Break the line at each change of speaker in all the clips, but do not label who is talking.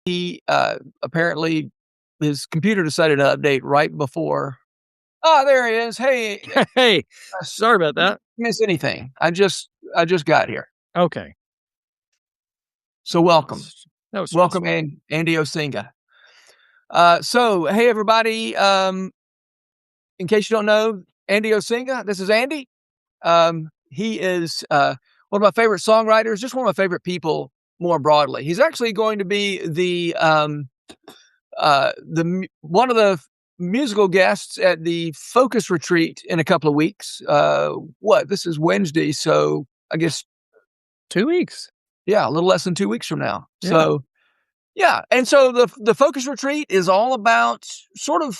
He apparently his computer decided to update right before. Oh, there he is. Hey,
Hey, sorry about
didn't
that.
miss anything. I just got here.
Okay.
So welcome.
That was
Welcome,
stressful.
Andy Osenga. So hey everybody. In case you don't know, Andy Osenga, this is Andy. He is one of my favorite songwriters, just one of my favorite people more broadly. He's actually going to be one of the musical guests at the Focus Retreat in a couple of weeks. This is Wednesday, so I guess
2 weeks.
yeah, a little less than 2 weeks from now.
Yeah.
So yeah, and so the Focus Retreat is all about sort of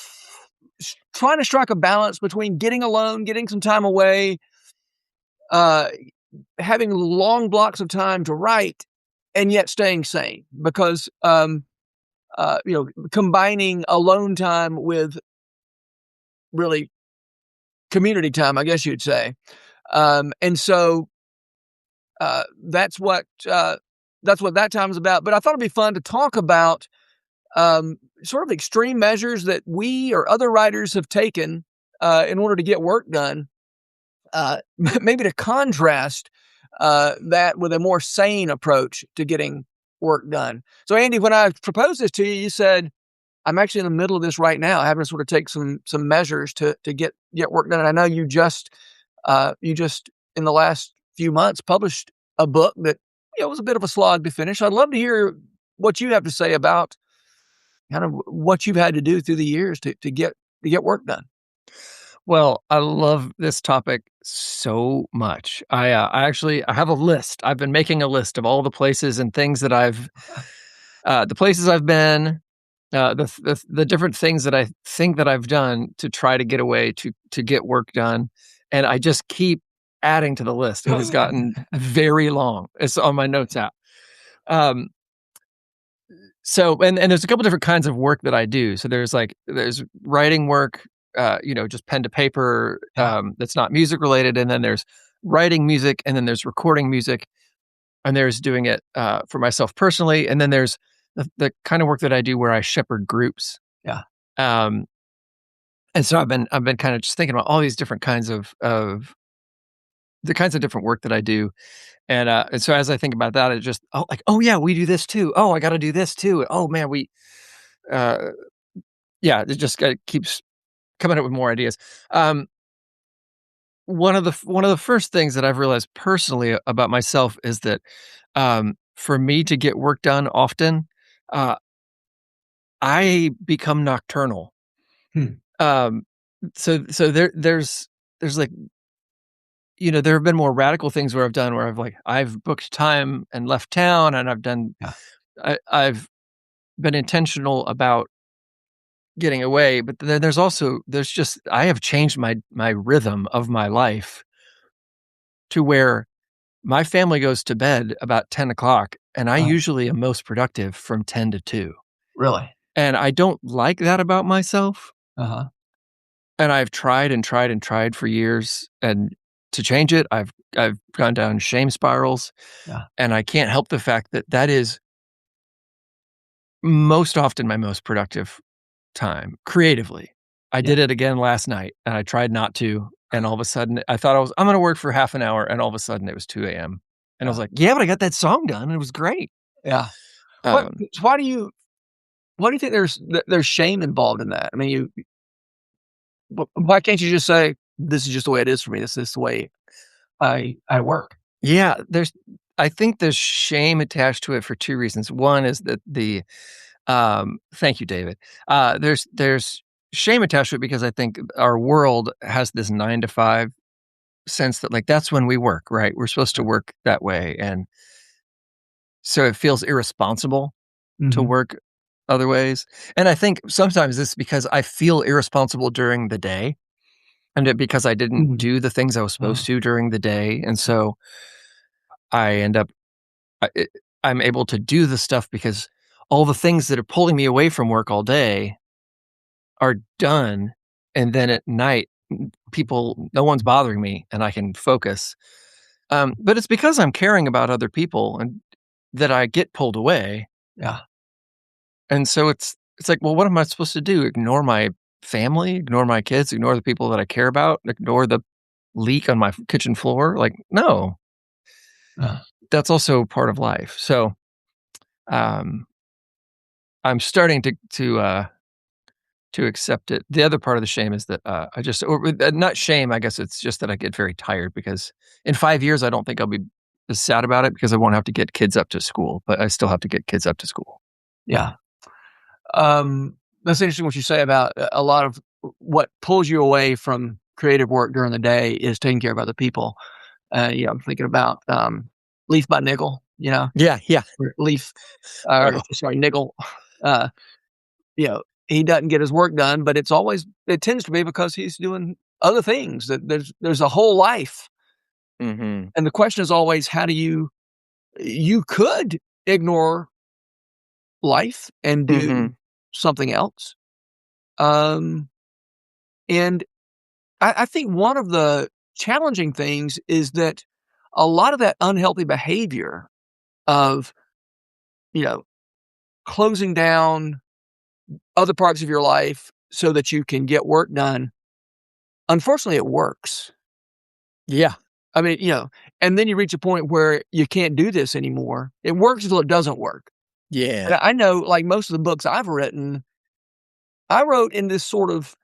trying to strike a balance between getting alone, getting some time away, uh, having long blocks of time to write, and yet staying sane because combining alone time with really community time, I guess you'd say. And so that's what that time is about. But I thought it'd be fun to talk about sort of extreme measures that we or other writers have taken in order to get work done. Maybe to contrast that with a more sane approach to getting work done. So, Andy, when I proposed this to you, you said, I'm actually in the middle of this right now, having to sort of take some measures to get work done. And I know you just in the last few months published a book that was a bit of a slog to finish. I'd love to hear what you have to say about kind of what you've had to do through the years to get work done.
Well, I love this topic so much. I have a list. I've been making a list of all the places and things that the places I've been, the different things that I think that I've done to try to get away to get work done, and I just keep adding to the list. It has gotten very long. It's on my notes app. Um, So, and there's a couple different kinds of work that I do. So there's writing work, just pen to paper,
Yeah.
that's not music related. And then there's writing music, and then there's recording music, and there's doing it for myself personally. And then there's the kind of work that I do where I shepherd groups.
Yeah.
Um, and so I've been kind of just thinking about all these different kinds of the kinds of different work that I do. And so as I think about that, it just, oh yeah, we do this too. Oh, I got to do this too. Oh man, uh, yeah, it just keeps coming up with more ideas. Um, one of the first things that I've realized personally about myself is that for me to get work done often, uh, I become nocturnal.
Hmm.
Um, so there's like, there have been more radical things where I've booked time and left town, and
Yeah.
I've been intentional about getting away, but then there's just I have changed my rhythm of my life to where my family goes to bed about 10 o'clock, and I
Uh,
usually am most productive from 10 to 2.
really.
And I don't like that about myself.
Uh-huh.
And I've tried and tried and tried for years and to change it. I've gone down shame spirals,
Yeah.
and I can't help the fact that that is most often my most productive time creatively. I
Yeah.
did it again last night, and I tried not to, and all of a sudden I thought I'm gonna work for half an hour, and all of a sudden it was 2 a.m. And I was
Yeah.
like, "Yeah, but I got that song done, and it was great."
Yeah. What
Um,
why do you think there's shame involved in that? I mean, why can't you just say, "This is just the way it is for me. This is the way I work."
yeah, I think there's shame attached to it for 2 reasons. One is that thank you, David. There's shame attached to it because I think our world has this 9 to 5 sense that, like, that's when we work, right? We're supposed to work that way, and so it feels irresponsible to
Mhm.
work other ways. And I think sometimes it's because I feel irresponsible during the day, and because I didn't
Mhm.
do the things I was
Uh,
supposed to during the day, and so I end up I'm able to do the stuff because all the things that are pulling me away from work all day are done, and then at night, no one's bothering me, and I can focus. But it's because I'm caring about other people and that I get pulled away.
yeah.
And so it's like, well, what am I supposed to do? Ignore my family, ignore my kids, ignore the people that I care about, ignore the leak on my kitchen floor? Like, no,
Uh,
that's also part of life. So, um, I'm starting to accept it. The other part of the shame is that, I just or not shame, I guess it's just that I get very tired because in 5 years, I don't think I'll be as sad about it because I won't have to get kids up to school, but I still have to get kids up to school.
yeah. That's interesting what you say about a lot of what pulls you away from creative work during the day is taking care of other people. I'm thinking about, Leaf by Nickel,
Yeah, yeah.
or Leaf,
Oh.
sorry, Nickel. Uh, he doesn't get his work done, but it tends to be because he's doing other things, that there's a whole life.
Mhm.
And the question is always, how do you could ignore life and do
Mhm.
something else. Um, and I think one of the challenging things is that a lot of that unhealthy behavior of, you know, closing down other parts of your life so that you can get work done, unfortunately, it works.
Yeah.
I mean, and then you reach a point where you can't do this anymore. It works until it doesn't work.
Yeah.
And I know, like most of the books I've written, I wrote in this sort of,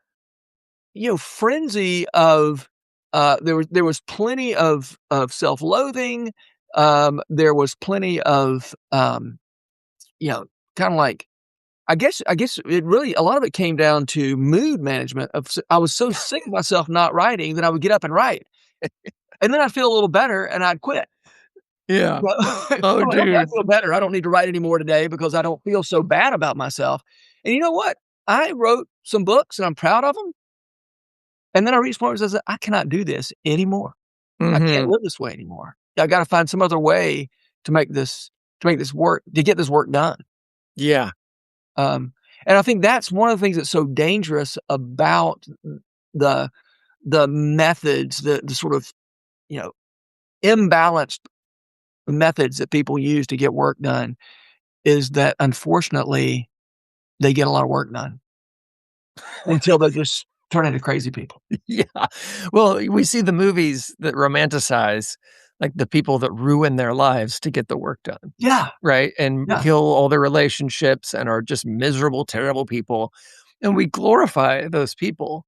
frenzy of, there was plenty of self-loathing, there was plenty of, you know, kinda like I guess it really a lot of it came down to mood management I was so sick of myself not writing that I would get up and write, and then I'd feel a little better and I'd quit.
Yeah.
Well,
Oh,
I'm like, "Okay, I
dude.
feel better. I don't need to write anymore today because I don't feel so bad about myself." And you know what? I wrote some books and I'm proud of them. And then I reached a point where I said, "I cannot do this anymore. I can't
Mhm.
live this way anymore. I gotta find some other way to make this work, to get this work done."
Yeah.
Um, and I think that's one of the things that's so dangerous about the methods, the sort of, you know, imbalanced methods that people use to get work done is that, unfortunately, they get a lot of work done until they just turn into crazy people.
Yeah. Well, we see the movies that romanticize, like, the people that ruin their lives to get the work done,
Yeah,
right? And
yeah,
kill all their relationships and are just miserable, terrible people, and we glorify those people,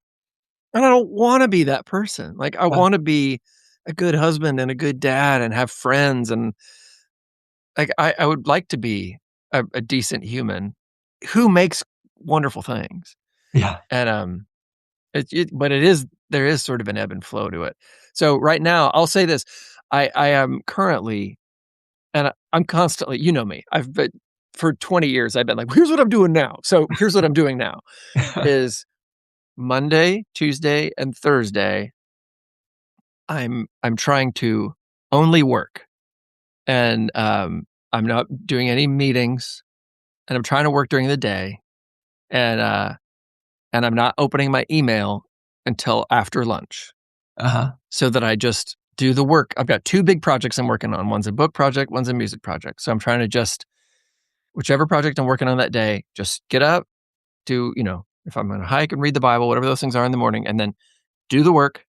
and I don't wanna be that person. Like, I
yeah,
wanna be a good husband and a good dad and have friends, and, like, I would like to be a decent human who makes wonderful things,
yeah.
and, but it is there is sort of an ebb and flow to it. So right now, I'll say this, I am currently and I'm constantly you know me, I've been for 20 years, I've been like, "Here's what I'm doing now." So here's what I'm doing now, is Monday, Tuesday, and Thursday, I'm trying to only work, and, I'm not doing any meetings, and I'm trying to work during the day, and, uh, and I'm not opening my email until after lunch.
Uh-huh,
So that I just do the work. I've got 2 big projects I'm working on. One's a book project, one's a music project. So I'm trying to just whichever project I'm working on that day, just get up, if I'm gonna hike and read the Bible, whatever those things are in the morning, and then do the work,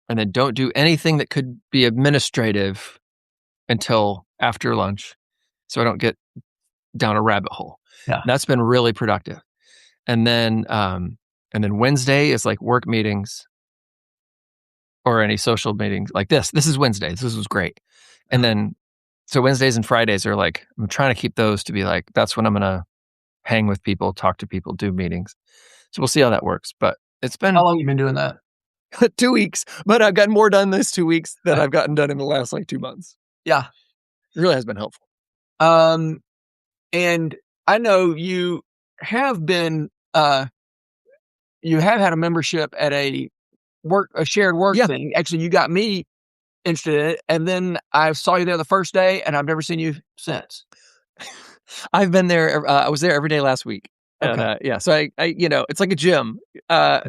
and then don't do anything that could be administrative until after lunch, so I don't get down a rabbit hole.
yeah,
That's been really productive. And then, Wednesday is, like, work meetings or any social meetings like this. This is Wednesdays. This was great. And
uh,
then so Wednesdays and Fridays are like I'm trying to keep those to be like, that's when I'm gonna hang with people, talk to people, do meetings. So we'll see how that works. But it's
how
been
long you been doing that?
2 weeks, but I've gotten more done this 2 weeks than
Okay,
I've gotten done in the last, like, 2 months.
yeah,
It really has been helpful.
um, and I know have been, you have had a membership at a shared work
Yeah.
thing. Actually, you got me interested in it, and then I saw you there the first day, and I've never seen you since.
I've been there I was there every day last week. And,
Okay.
yeah, so it's like a gym.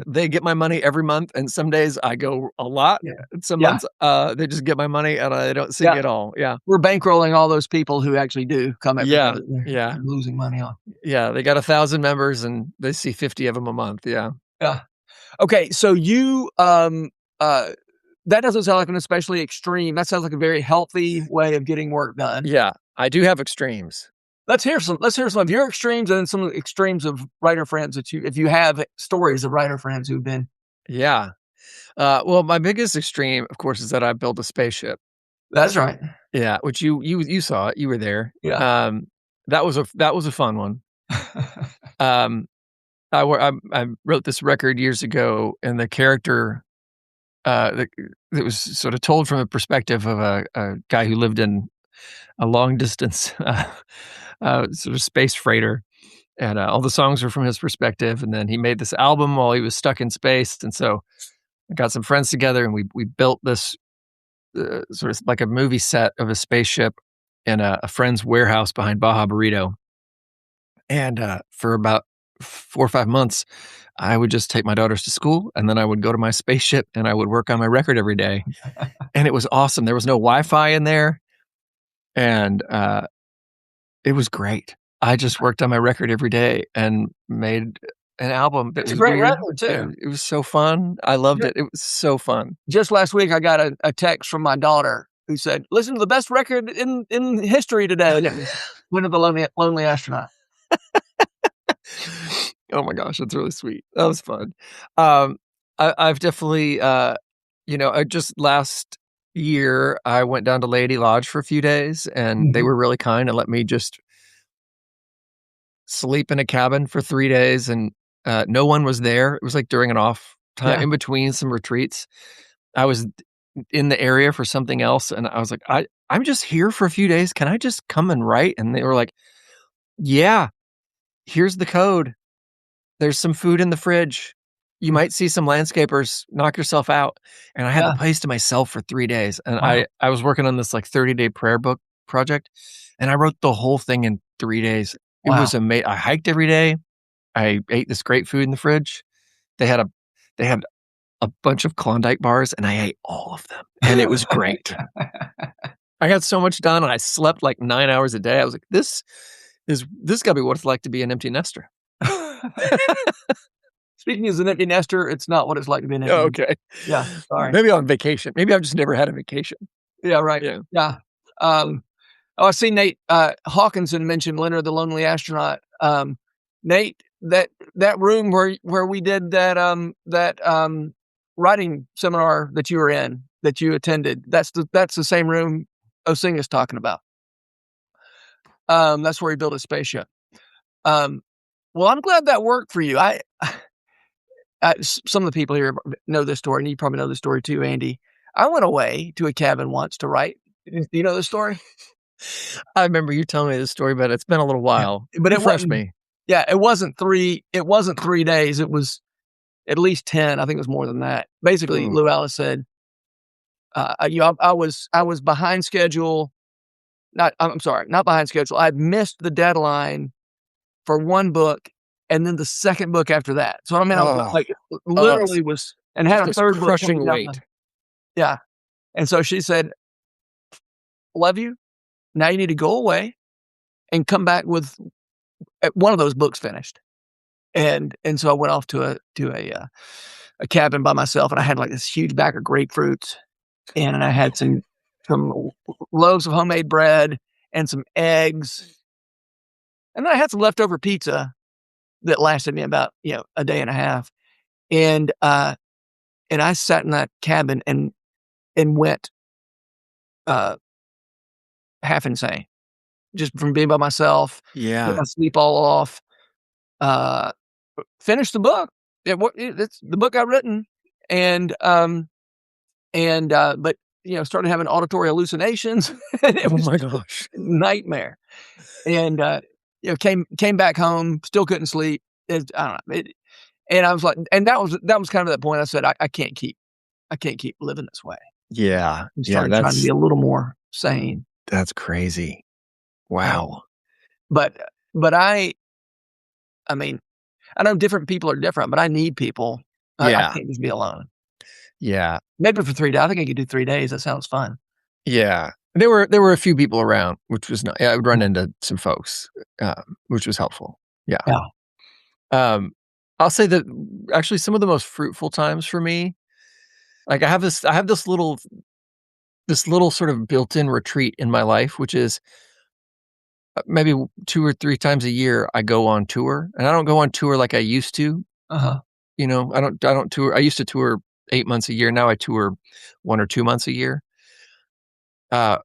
They get my money every month, and some days I go a lot,
Yeah.
and some
Yeah.
months, they just get my money and I don't see me
Yeah.
at all. Yeah.
We're bankrolling all those people who actually do come every day
Yeah.
that they're
Yeah.
losing money on.
Yeah, they got 1,000 members, and they see 50 of them a month. Yeah.
Yeah. Okay, so uh that doesn't sound like an especially extreme, that sounds like a very healthy way of getting work done.
Yeah, I do have extremes.
Let's hear some of your extremes and then some of the extremes of writer friends that if you have stories of writer friends who've been.
Yeah. Well, my biggest extreme, of course, is that I built a spaceship.
That's right.
Yeah, which you saw it, you were there.
Yeah.
That was a fun one. Um, I wrote this record years ago, and the character, that it was sort of told from a perspective of a guy who lived in a long distance, sort of space freighter, and, all the songs were from his perspective, and then he made this album while he was stuck in space, and so I got some friends together, and we built this, sort of like a movie set of a spaceship in a friend's warehouse behind Baja Burrito, and, for about 4 or 5 months, I would just take my daughters to school, and then I would go to my spaceship, and I would work on my record every day, and it was awesome. There was no Wi-Fi in there, and, it was great. I just worked on my record every day and made an album that
It's a
was
great
weird.
record too.
It was so fun. I loved
Ju
it. It was so fun.
just last week, I got a text from my daughter who said, "Listen to the best record in history today," and it was Winter the Lonely Astronaut.
Oh my gosh, that's really sweet. That was fun. I've definitely, I just last year, I went down to Lady Lodge for a few days, and they
Mhm.
were really kind and let me just sleep in a cabin for 3 days, and, no one was there. It was, like, during an off time
Yeah.
in between some retreats. I was in the area for something else, and I was like, I'm just here for a few days. Can I just come and write?" And they were like, "Yeah, here's the code. There's some food in the fridge. You might see some landscapers. Knock yourself out." And I had the
Yeah.
place to myself for 3 days, and
Wow.
I was working on this, like, 30-day prayer book project, and I wrote the whole thing in 3 days. It
Wow.
was I hiked every day. I ate this great food in the fridge. They had a they had a bunch of Klondike bars, and I ate all of them, and it was great. I got so much done, and I slept, like, 9 hours a day. I was like, This gotta be what it's like to be an empty nester."
Speaking as an empty nester, it's not what it's like to be an
Oh,
empty nester.
okay.
Yeah, sorry.
Maybe on vacation. Maybe I've just never had a vacation.
Yeah, right.
Yeah.
Yeah. I see Nate, Hawkinson mentioned Leonard the Lonely Astronaut. Nate, that room where we did that writing seminar that you were in, that you attended, that's the same room Osenga's talking about. That's where he built his spaceship. Um, well, I'm glad that worked for you. Some of the people here know this story, and you probably know this story too, Andy. I went away to a cabin once to write. Do you know this story?
I remember you telling me this story, but it's been a little
Yeah,
while.
but it
Refresh
wasn't.
me.
Yeah, it wasn't 3 days, it was at least 10, I think it was more than that. Basically,
Ooh.
Lou Alice said, I was behind schedule, I'm sorry, not behind schedule, I'd missed the deadline for 1 book, and then the 2nd book after that. So, I mean, I was,
Oh,
like,
it's
literally was and had
just
a
this
3rd book
crushing
coming down the.
weight.
Yeah, and so she said, "Love you, now you need to go away and come back with, one of those books finished." And so I went off a cabin by myself, and I had, like, this huge bag of grapefruits, and I had some loaves of homemade bread and some eggs, and then I had some leftover pizza that lasted me about, a day and a half, and, I sat in that cabin and went, uh, half insane, just from being by myself, get
Yeah.
my sleep all off, uh, finished the book. It's the book I've written, and, but, started having auditory hallucinations, and it
Oh
was
my
just a
gosh.
nightmare, and, came back home, still couldn't sleep. I don't know, and I was like, and that was kind of that point I said, I can't keep living this way,
Yeah.
and
Yeah,
started trying to be a little more sane,
that's crazy.
and
Wow.
but but I I mean, I know different people are different, but I need people. I
Yeah.
can't just be alone.
Yeah.
Maybe for 3 days. I think I could do 3 days. That sounds fun.
Yeah. There were a few people around, which was nice. I would run into some folks, which was helpful. Yeah.
Yeah.
Um, I'll say that actually some of the most fruitful times for me, like I have this little sort of built-in retreat in my life, which is maybe 2 or 3 times a year I go on tour, and I don't go on tour like I used to,
Uh-huh.
I don't tour. I used to tour 8 months a year, now I tour 1 or 2 months a year. Uh,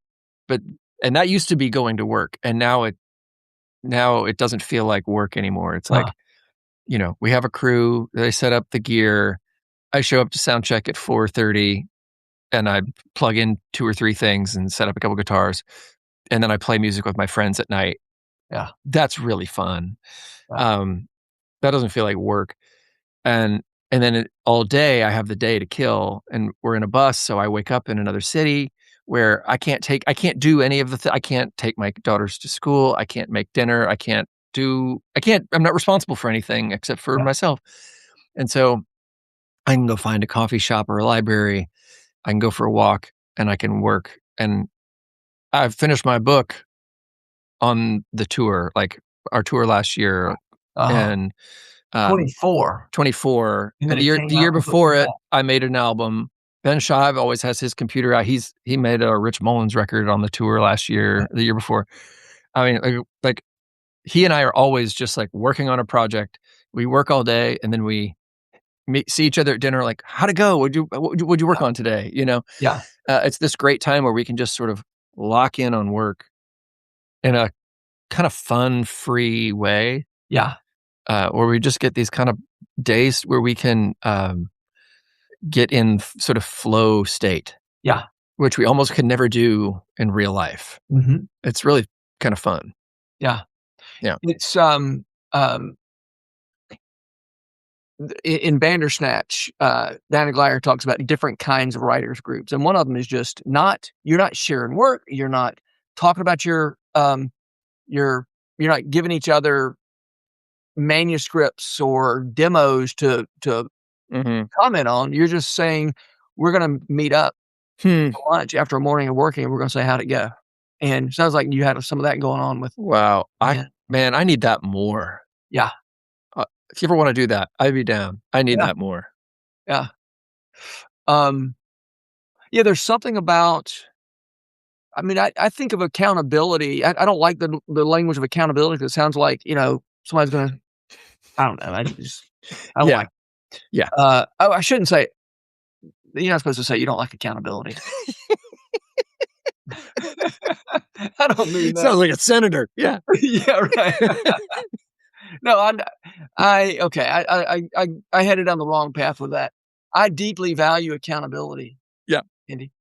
but and that used to be going to work, and now it doesn't feel like work anymore. It's
Uh-huh.
like, we have a crew, they set up the gear, I show up to sound check at 4:30, and I plug in 2 or 3 things and set up a couple guitars, and then I play music with my friends at night.
Yeah.
That's really fun.
Yeah.
Um, that doesn't feel like work. And and then all day I have the day to kill, and we're in a bus, so I wake up in another city where I can't do any of I can't take my daughters to school, I can't make dinner, I'm not responsible for anything except for
Yeah.
myself. And so I can go find a coffee shop or a library, I can go for a walk, and I can work. And I've finished my book on the tour, like our tour last year,
Uh-huh.
and um
24.
24,
And then
and
it
the
came
year
out
before
before
it,
that.
I made an album. Ben Shive always has his computer out. He made a Rich Mullins record on the tour last
Yeah.
year, the year before. I mean, like he and I are always just like working on a project. We work all day, and then we see each other at dinner. Like, how'd it go? What'd you work
Yeah.
on today?
Yeah.
It's this great time where we can just sort of lock in on work in a kind of fun, free way,
Yeah.
where we just get these kind of days where we can get in sort of flow state,
Yeah.
which we almost could never do in real life.
Mhm.
It's really kind of fun.
Yeah.
Yeah.
It's, um, in Bandersnatch, Danny Glyer talks about different kinds of writers groups, and one of them is just you're not sharing work, you're not talking about your you're not giving each other manuscripts or demos to
Mhm.
comment on, you're just saying, "We're gonna meet up
Hmm.
for lunch after a morning of working, and we're gonna say how'd it go." And sounds like you had some of that going on with
Wow.
yeah.
I need that more.
Yeah.
If you ever wanna do that, I'd be down. I need
Yeah.
that more.
Yeah. Um, yeah, there's something about I mean, I think of accountability. I don't like the language of accountability 'cause it sounds like, somebody's gonna I don't know, I don't
Yeah.
like
Yeah.
oh, I shouldn't say you're not supposed to say you don't like accountability. I don't mean that.
Sounds like a senator. Yeah.
Yeah, right. No, okay, I headed down the wrong path with that. I deeply value accountability,
Yeah.
Andy.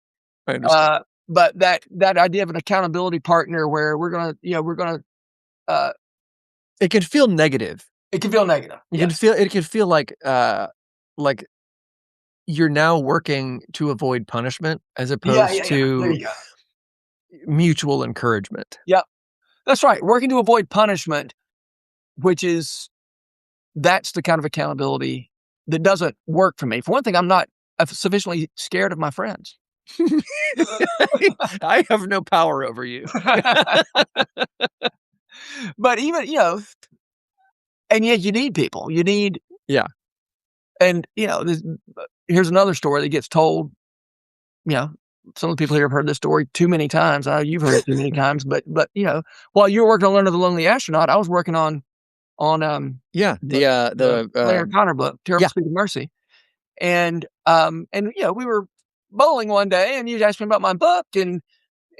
I understand.
But that idea of an accountability partner where we're gonna, uh
It can feel negative.
it can feel negative. Yes.
It can feel like you're now working to avoid punishment as
Yeah,
opposed
yeah, yeah. There
to
you go.
mutual encouragement.
Yep. That's right. Working to avoid punishment, which is that's the kind of accountability that doesn't work for me. For one thing, I'm not sufficiently scared of my friends.
I have no power over you.
But even, and yet you need people. You need
Yeah.
and, here's another story that gets told, you know, some of the people here have heard this story too many times. I know you've heard it too many times, but, while you were working on Leonard the Lonely Astronaut, I was working on
Yeah,
the Flannery O'Connor book, Terrible
yeah.
Speed of Mercy. And we were bowling one day, and you asked me about my book, and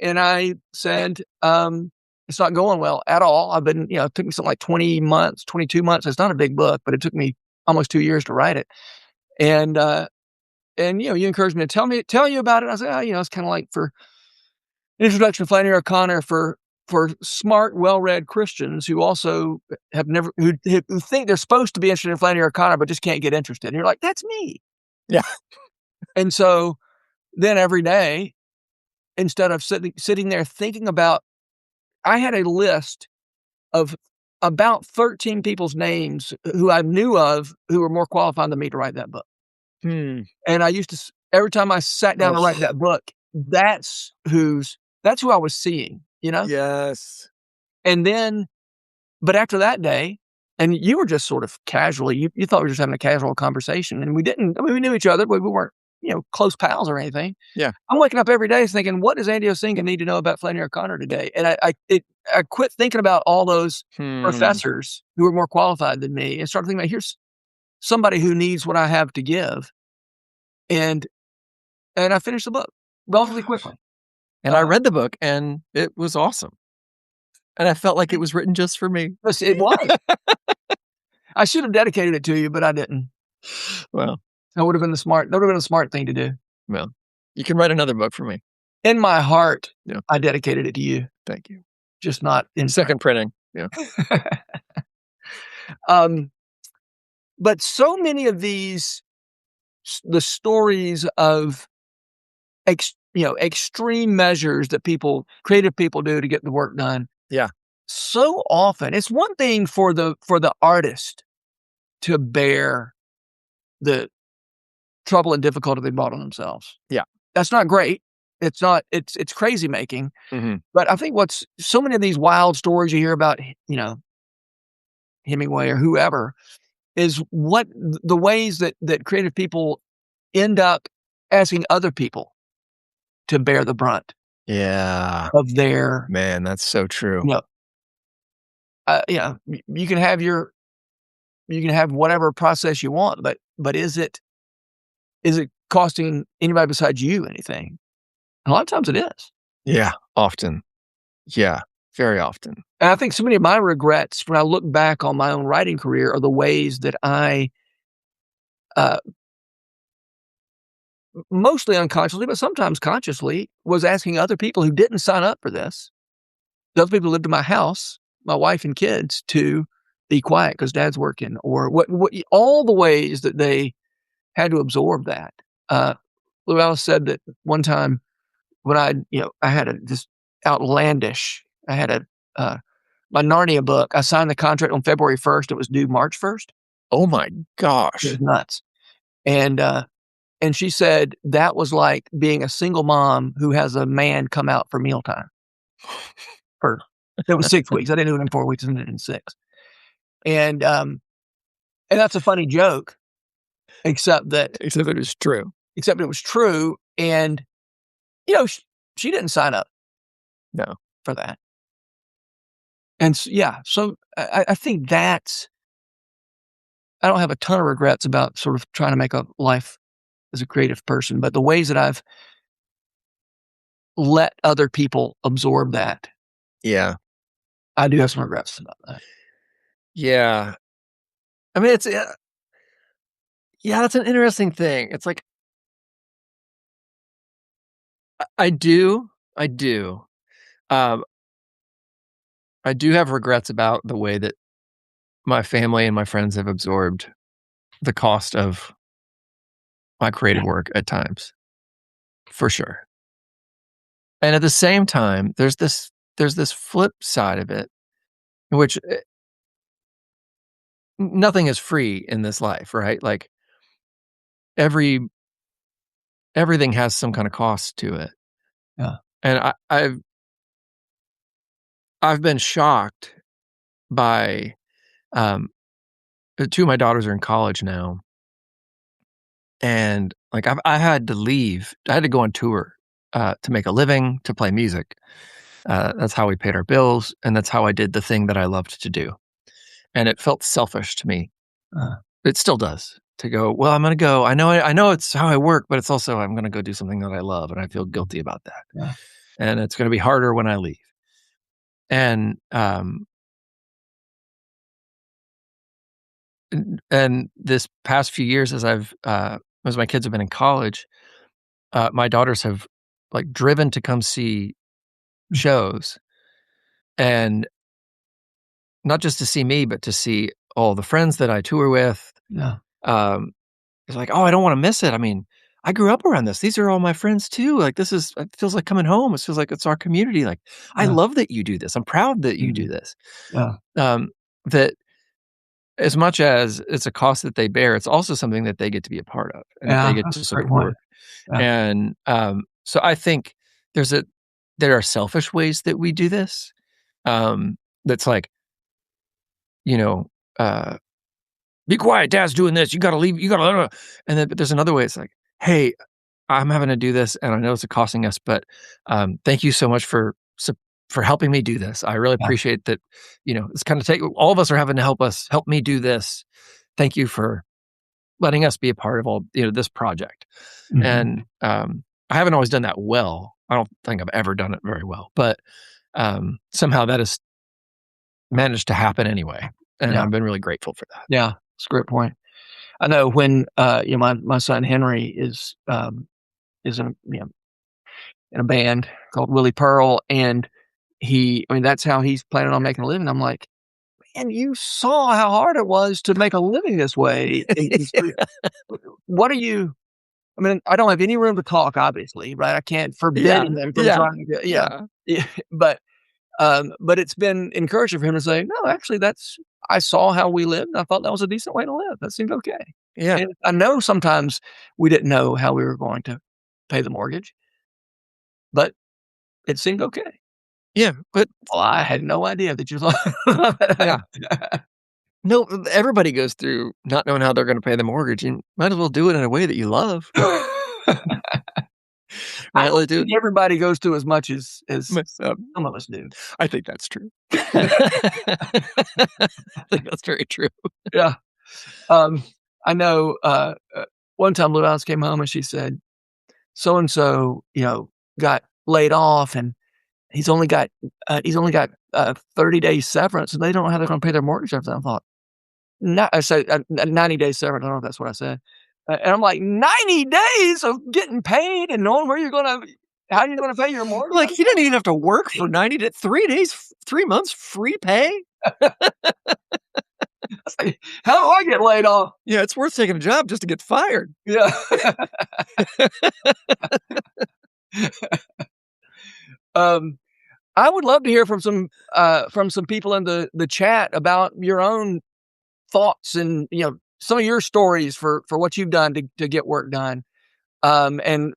I said, "It's not going well at all." I've been, it took me something like 20 months, 22 months. It's not a big book, but it took me almost 2 years to write it. And you encouraged me to tell you about it. I said, "Oh, it's kinda like for an introduction to Flannery O'Connor for smart, well-read Christians who also have never who think they're supposed to be interested in Flannery O'Connor, but just can't get interested." And you're like, "That's me."
Yeah.
And so then every day, instead of sitting there thinking about I had a list of about 13 people's names who I knew of who were more qualified than me to write that book.
Hmm.
And I used to every time I sat down to write
Oh,
that book, that's who I was seeing, you know?
yes.
And then but after that day and you were just sort of casually you thought we were just having a casual conversation, and we didn't I mean, we knew each other, but we weren't, close pals or anything.
Yeah.
I'm waking up every day thinking, "What does Andy Osenga need to know about Flannery O'Connor today?" And I quit thinking about all those
Hmm.
professors who were more qualified than me and started thinking about, "Here's somebody who needs what I have to give." And and I finished the book relatively
Gosh.
quickly.
And I
Uh,
read the book, and it was awesome, and I felt like it was written just for me.
yes, it was. I should have dedicated it to you, but I didn't.
Well,
That would have been a smart thing to do.
well, you can write another book for me.
In my heart,
Yeah,
I dedicated it to you,
thank you.
just not in print.
Second printing. Yeah.
Um, but so many of the stories of extreme measures that creative people do to get the work done.
Yeah.
So often, it's one thing for the artist to bear the trouble and difficulty they brought on themselves.
Yeah.
That's not great. It's crazy making.
Mhm.
But I think what's so many of these wild stories you hear about, Hemingway or whoever, is the ways that creative people end up asking other people to bear the brunt
Yeah.
of their,
Man, that's so true.
you know, you can have whatever process you want, but is it costing anybody besides you anything? And a lot of times it is.
Yeah, often. Yeah, very often.
And I think so many of my regrets when I look back on my own writing career are the ways that I, uh, mostly unconsciously, but sometimes consciously, was asking other people who didn't sign up for this, the other people who lived in my house, my wife and kids, to be quiet because dad's working, or what all the ways that they had to absorb that. Uh, Lou Alice said that one time when I had I had my Narnia book. I signed the contract on February 1st. It was due March 1st.
Oh my
It
gosh.
was nuts. And, uh, and she said that was like being a single mom who has a man come out for mealtime. For It was 6 weeks. I didn't do it in 4 weeks. I did it in 6. And, um, and that's a funny joke, except that
Except it is true.
except it was true. And, you know, she didn't sign up
No.
for that. And yeah, so I think I don't have a ton of regrets about sort of trying to make a life as a creative person, but the ways that I've let other people absorb that,
Yeah.
I do have some regrets about that.
Yeah. I mean, it's yeah, that's an interesting thing. It's like I do. Um, I do have regrets about the way that my family and my friends have absorbed the cost of my creative
Yeah,
work at times, for sure. And at the same time, there's this flip side of it, which nothing is free in this life, right? Like every everything has some kind of cost to it.
yeah,
And I've been shocked by um 2 of my daughters are in college now, and like I had to leave. I had to go on tour to make a living, to play music. That's how we paid our bills, and that's how I did the thing that I loved to do. And it felt selfish to me.
uh,
It still does to go, well, I'm going to go. I know it's how I work, but it's also I'm going to go do something that I love, and I feel guilty about that.
yeah,
And it's going to be harder when I leave. And and this past few years, as my kids have been in college, my daughters have like driven to come see shows, and not just to see me, but to see all the friends that I tour with.
yeah,
Um, it's like, oh, I don't want to miss it. I mean, I grew up around this. These are all my friends too. Like it feels like coming home. It feels like it's our community. Like I
yeah,
love that you do this. I'm proud that you do
mhm,
this.
yeah,
that as much as it's a cost that they bear, it's also something that they get to be a part of and that they
Yeah,
get
that's
to
a great point.
support.
Yeah.
And, so I think there's a there are selfish ways that we do this, that's like, you know, uh, "Be quiet, dad's doing this, you gotta leave, you gotta" and then but there's another way, it's like, "Hey, I'm having to do this, and I know it's costing us, but, thank you so much for helping me do this. I really
Yeah.
appreciate that, it's kinda take all of us are having to help me do this. Thank you for letting us be a part of all, this project."
Mhm.
And, I haven't always done that well. I don't think I've ever done it very well, but, somehow that has managed to happen anyway, and
Yeah.
I've been really grateful for that.
Yeah. It's a great point. I know when, my son Henry is in a band called Willie Pearl, and that's how he's planning on making a living. I'm like, "Man, you saw how hard it was to make a living this way, and so what are you?" I don't have any room to talk, obviously, right? I can't forbid
Yeah,
him from
yeah,
trying to get
yeah,
yeah, but it's been encouraging for him to say, "No, actually, that's I saw how we lived, and I thought that was a decent way to live. That seemed okay."
yeah,
And I know sometimes we didn't know how we were going to pay the mortgage, but it seemed okay.
yeah, but
Well, I had no idea that you thought
yeah. No, everybody goes through not knowing how they're gonna pay the mortgage, and might as well do it in a way that you love,
I
right?
don't
Like, do
think everybody goes through as much as
mess up.
some of us do.
I think that's true. I think that's very true.
Yeah. Um, I know, one time Blue Alice came home and she said, "So and so, got laid off, and he's only got 30 days severance, and they don't know how they're gonna pay their mortgage after that." I thought, "No," I said, 90 days severance." I don't know if that's what I said. And I'm like, "90 days of getting paid and knowing where you're gonna how you're gonna pay your mortgage?"
Like, he didn't even have to work for 90 to 3 days, 3 months free pay?
I was like, "How do I get laid off?"
Yeah, it's worth taking a job just to get fired.
Yeah. Um, I would love to hear from some people in the chat about your own thoughts and, some of your stories for what you've done to get work done. And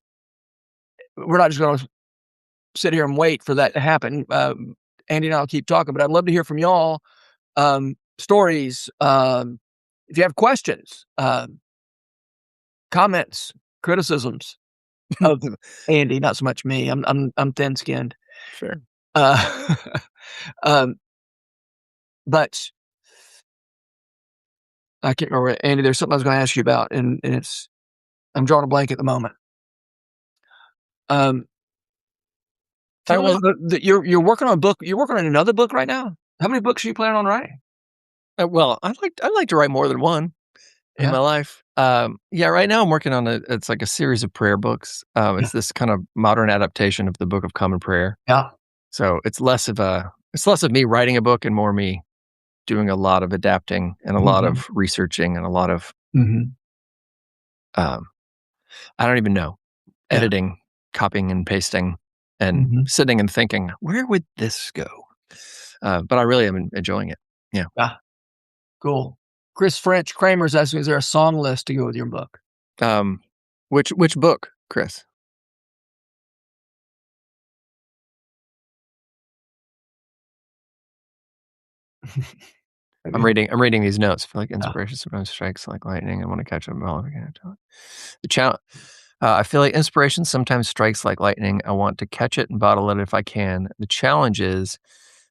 we're not just gonna sit here and wait for that to happen. Andy and I'll keep talking, but I'd love to hear from y'all, stories, if you have questions, comments, criticisms of Andy, not so much me. I'm thin-skinned.
Sure.
Uh, um, but I can't remember, Andy, there's something I was gonna ask you about, and I'm drawing a blank at the moment. Um,
I
tell me
was
about you're working on a book. You're working on another book right now? How many books are you planning on writing?
well, I'd like to write more than one in
Yeah,
my life. Yeah, right now I'm working on it's like a series of prayer books.
yeah,
It's this kind of modern adaptation of the Book of Common Prayer.
yeah.
So it's less of me writing a book and more me doing a lot of adapting and a lot
Mhm,
of researching and a lot of,
mhm,
um, I don't even know,
yeah,
editing, copying and pasting, and
mhm,
sitting and thinking, "Where would this go?" But I really am enjoying it. Yeah.
yeah, cool. Chris French Kramer's asking, is there a song list to go with your book?
Um, which book, Chris?
Maybe,
I'm reading these notes. I feel like
yeah,
inspiration sometimes strikes like lightning. I want to catch them all again. The challenge. I feel like inspiration sometimes strikes like lightning. I want to catch it and bottle it if I can. The challenge is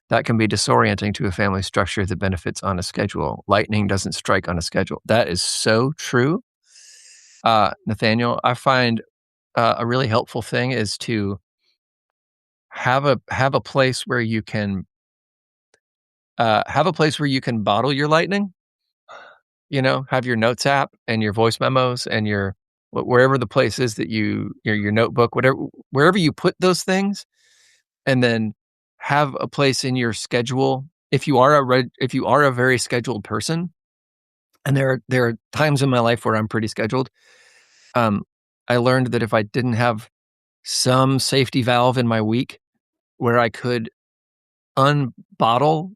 that can be disorienting to a family structure that benefits on a schedule. Lightning doesn't strike on a schedule. That is so true. Nathaniel, I find a really helpful thing is to have a place where you can have a place where you can bottle your lightning. Have your notes app and your voice memos and your wherever the place is that your notebook, whatever wherever you put those things, and then have a place in your schedule. If you are a very scheduled person, and there are times in my life where I'm pretty scheduled, um, I learned that if I didn't have some safety valve in my week where I could unbottle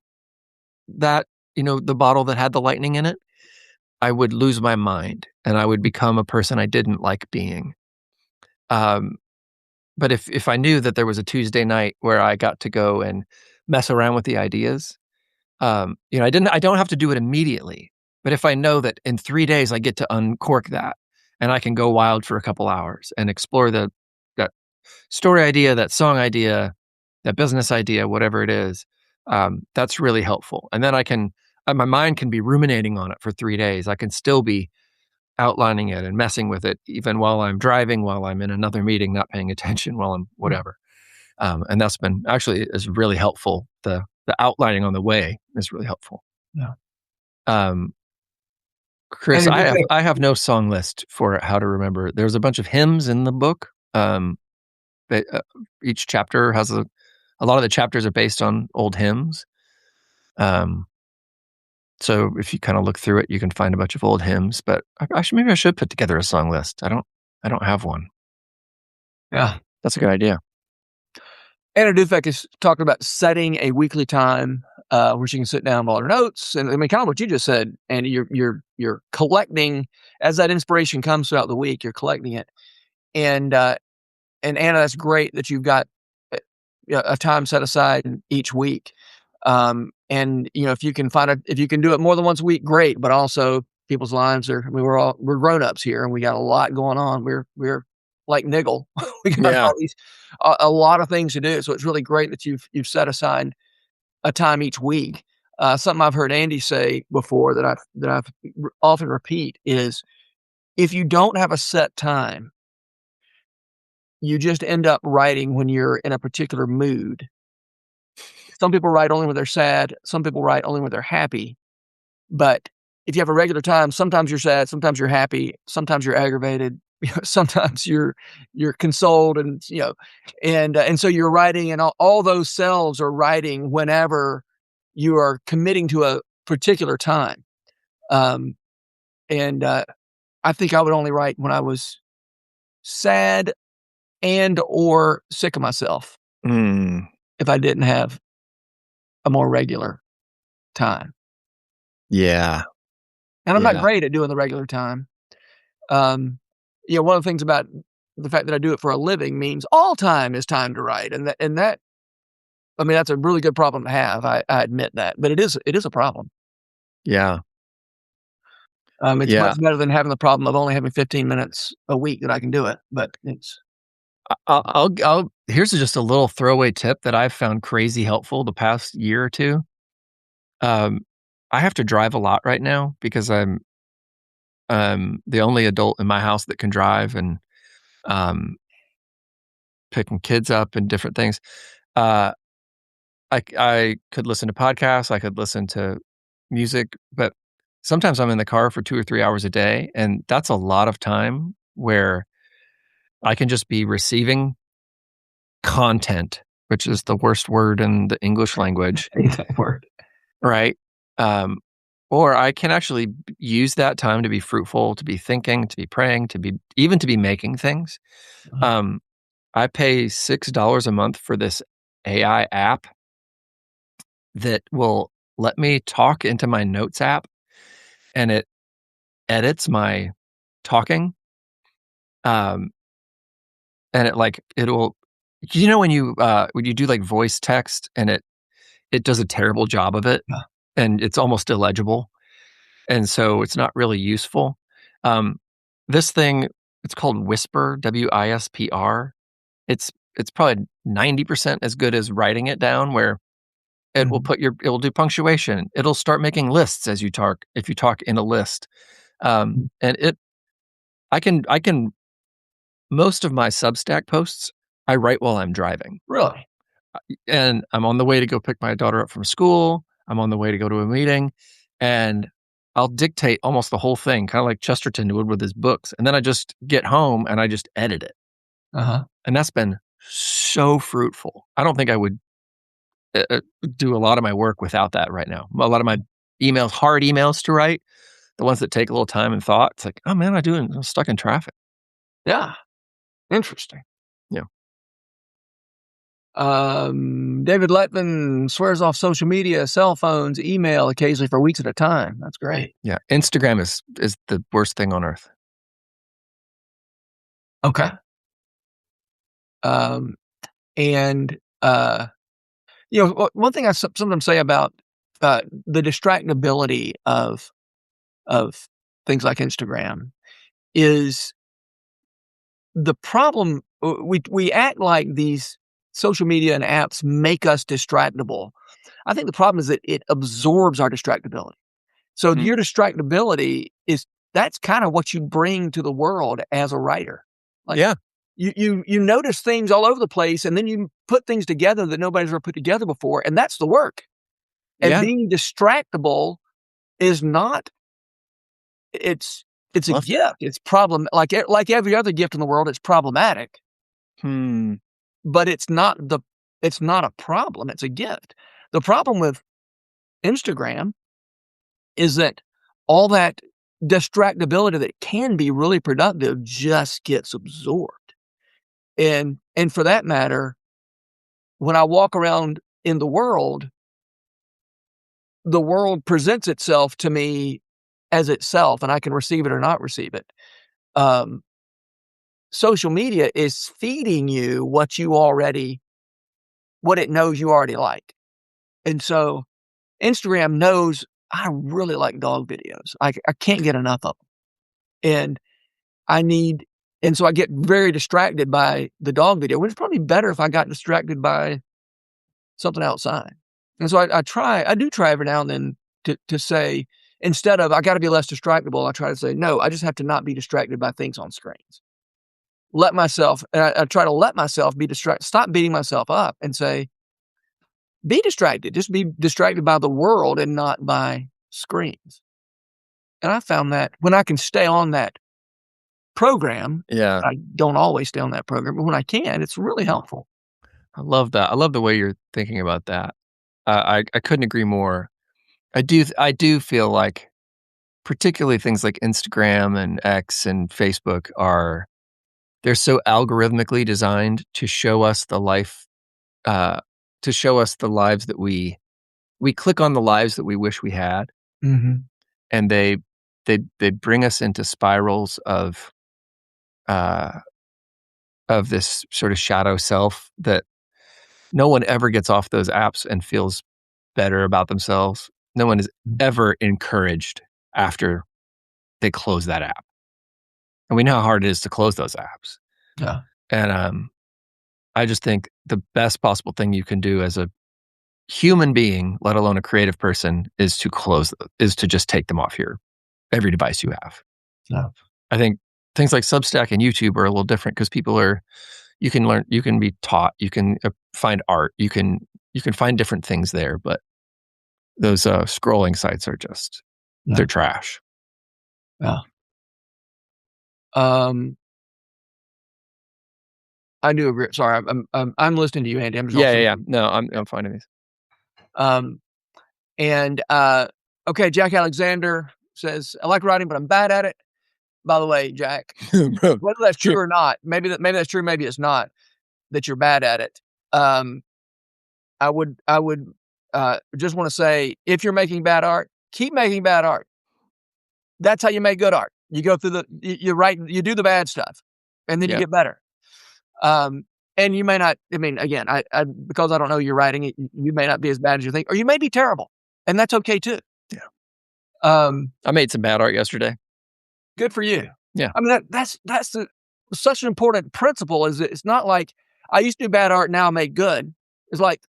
that the bottle that had the lightning in it, I would lose my mind and I would become a person I didn't like being. Um, but if I knew that there was a Tuesday night where I got to go and mess around with the ideas, I don't have to do it immediately. But if I know that in 3 days I get to uncork that and I can go wild for a couple hours and explore that story idea, that song idea, that business idea, whatever it is, that's really helpful. And then my mind can be ruminating on it for 3 days. I can still be outlining it and messing with it even while I'm driving, while I'm in another meeting, not paying attention, while I'm whatever. And that's been actually is really helpful. The outlining on the way is really helpful.
Yeah.
Um,
And
Chris,
it is
I have no song list for how to remember. There's a bunch of hymns in the book. But, each chapter has a lot of the chapters are based on old hymns. Um, so if you kind of look through it, you can find a bunch of old hymns. But maybe I should put together a song list. I don't have one.
yeah.
That's a good idea.
Anna Dufek is talking about setting a weekly time where she can sit down with all her notes, and I mean, kind of what you just said. And you're collecting as that inspiration comes throughout the week. You're collecting it, and Anna, that's great that you've got a time set aside each week. And if you can if you can do it more than once a week, great. But also, people's lives are. I mean, we're grown ups here, and we got a lot going on. We're like Niggle. We got
Yeah.
all these a lot of things to do. So it's really great that you've set aside a time each week. Something I've heard Andy say before that I've often repeat is if you don't have a set time, you just end up writing when you're in a particular mood. Some people write only when they're sad. Some people write only when they're happy. But if you have a regular time, sometimes you're sad, sometimes you're happy, sometimes you're aggravated, sometimes you're consoled, and so you're writing, and all those selves are writing whenever you are committing to a particular time. Um, and I think I would only write when I was sad and or sick of myself
Mm,
if I didn't have a more regular time.
yeah.
And I'm not
Yeah.
great at doing the regular time. Um, one of the things about the fact that I do it for a living means all time is time to write, and that I mean, that's a really good problem to have. I admit that, but it is a problem.
Yeah.
It's
Yeah.
much better than having the problem of only having 15 minutes a week that I can do it, but it's
Here's just a little throwaway tip that I've found crazy helpful the past year or two. Um, I have to drive a lot right now because I'm the only adult in my house that can drive and um, picking kids up and different things. Uh, I could listen to podcasts, I could listen to music, but sometimes I'm in the car for 2 or 3 hours a day, and that's a lot of time where I can just be receiving content, which is the worst word in the English language,
I hate that word.
right? Um, or I can actually use that time to be fruitful, to be thinking, to be praying, to be making things.
Uh-huh.
Um, I pay $6 a month for this AI app that will let me talk into my notes app, and it edits my talking. Um, and it'll when you do like voice text and it does a terrible job of it
Yeah.
and it's almost illegible. And so it's not really useful. Um, this thing, it's called Whisper, WISPR. It's probably 90% as good as writing it down, where
Mhm.
it will do punctuation. It'll start making lists as you talk, if you talk in a list.
Mhm.
And I can most of my Substack posts, I write while I'm driving.
Really?
And I'm on the way to go pick my daughter up from school. I'm on the way to go to a meeting, and I'll dictate almost the whole thing, kind of like Chesterton would with his books. And then I just get home and I just edit it.
Uh-huh.
And that's been so fruitful. I don't think I would do a lot of my work without that right now. A lot of my emails, hard emails to write, the ones that take a little time and thought, it's like, oh man, I'm stuck in traffic.
Yeah. Interesting.
Yeah.
David Letman swears off social media, cell phones, email occasionally for weeks at a time. That's great.
Yeah, Instagram is the worst thing on earth.
Okay. Um, and one thing I sometimes say about the distractibility of things like Instagram is the problem. We act like these social media and apps make us distractible. I think the problem is that it absorbs our distractibility. So
Mm.
your distractibility that's kind of what you bring to the world as a writer. Like
Yeah.
you notice things all over the place, and then you put things together that nobody's ever put together before, and that's the work. And
Yeah.
being distractible is not it's a
Love
gift. It's like every other gift in the world, it's problematic,
Hmm.
but it's not a problem, it's a gift. The problem with Instagram is that all that distractibility that can be really productive just gets absorbed. And for that matter, when I walk around in the world presents itself to me as itself, and I can receive it or not receive it. Um, Social media is feeding you what it knows you already like. And so Instagram knows I really like dog videos. I can't get enough of them. And I need and so I get very distracted by the dog video, which is probably better if I got distracted by something outside. And so I do try every now and then to say, instead of, "I gotta be less distractible," I try to say, "No, I just have to not be distracted by things on screens." I try to let myself be distracted, stop beating myself up and say, "Be distracted, just be distracted by the world and not by screens." And I found that when I can stay on that program,
Yeah.
I don't always stay on that program, but when I can, it's really helpful.
I love that. I love the way you're thinking about that. I couldn't agree more. I do feel like particularly things like Instagram and X and Facebook they're so algorithmically designed uh, to show us the lives that we click on the lives that we wish we had,
Mhm.
and they bring us into spirals uh, of this sort of shadow self that no one ever gets off those apps and feels better about themselves. No one is ever encouraged after they close that app. And we know how hard it is to close those apps.
Yeah.
And I just think the best possible thing you can do as a human being, let alone a creative person, is to just take them off your every device you have.
Yeah.
I think things like Substack and YouTube are a little different because you can learn, you can be taught, you can find art, you can find different things there, but those scrolling sites are just
Yeah.
they're trash.
Yeah. Um, I do agree. Sorry, I'm listening to you, Andy. I'm just
Yeah,
also
yeah, yeah. No, I'm finding these.
um, and okay, Jack Alexander says, "I like writing, but I'm bad at it." By the way, Jack,
Bro,
whether that's
sure.
true or not, maybe that's true, maybe it's not that you're bad at it. Um, I would just want to say, if you're making bad art, keep making bad art. That's how you make good art. You go through you write, you do the bad stuff, and then you
Yeah,
get better. Um, and you may not. I mean, again, I because I don't know your writing, you may not be as bad as you think, or you may be terrible, and that's okay too.
yeah.
Um,
I made some bad art yesterday.
Good for you.
Yeah,
I mean, such an important principle. Is that it's not like I used to do bad art, now I make good. It's like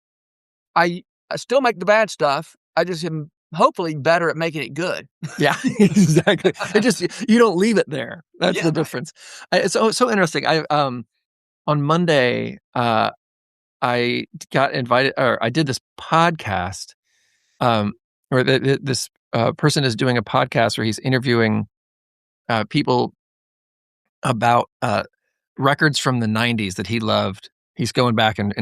I I still make the bad stuff. I just am hopefully better at making it good.
yeah, exactly. It just you don't leave it there. That's
Yeah,
the
right.
difference. It's so interesting. On Monday, I got invited, or I did this podcast, um, or this person is doing a podcast where he's interviewing people about records from the '90s that he loved. He's going back and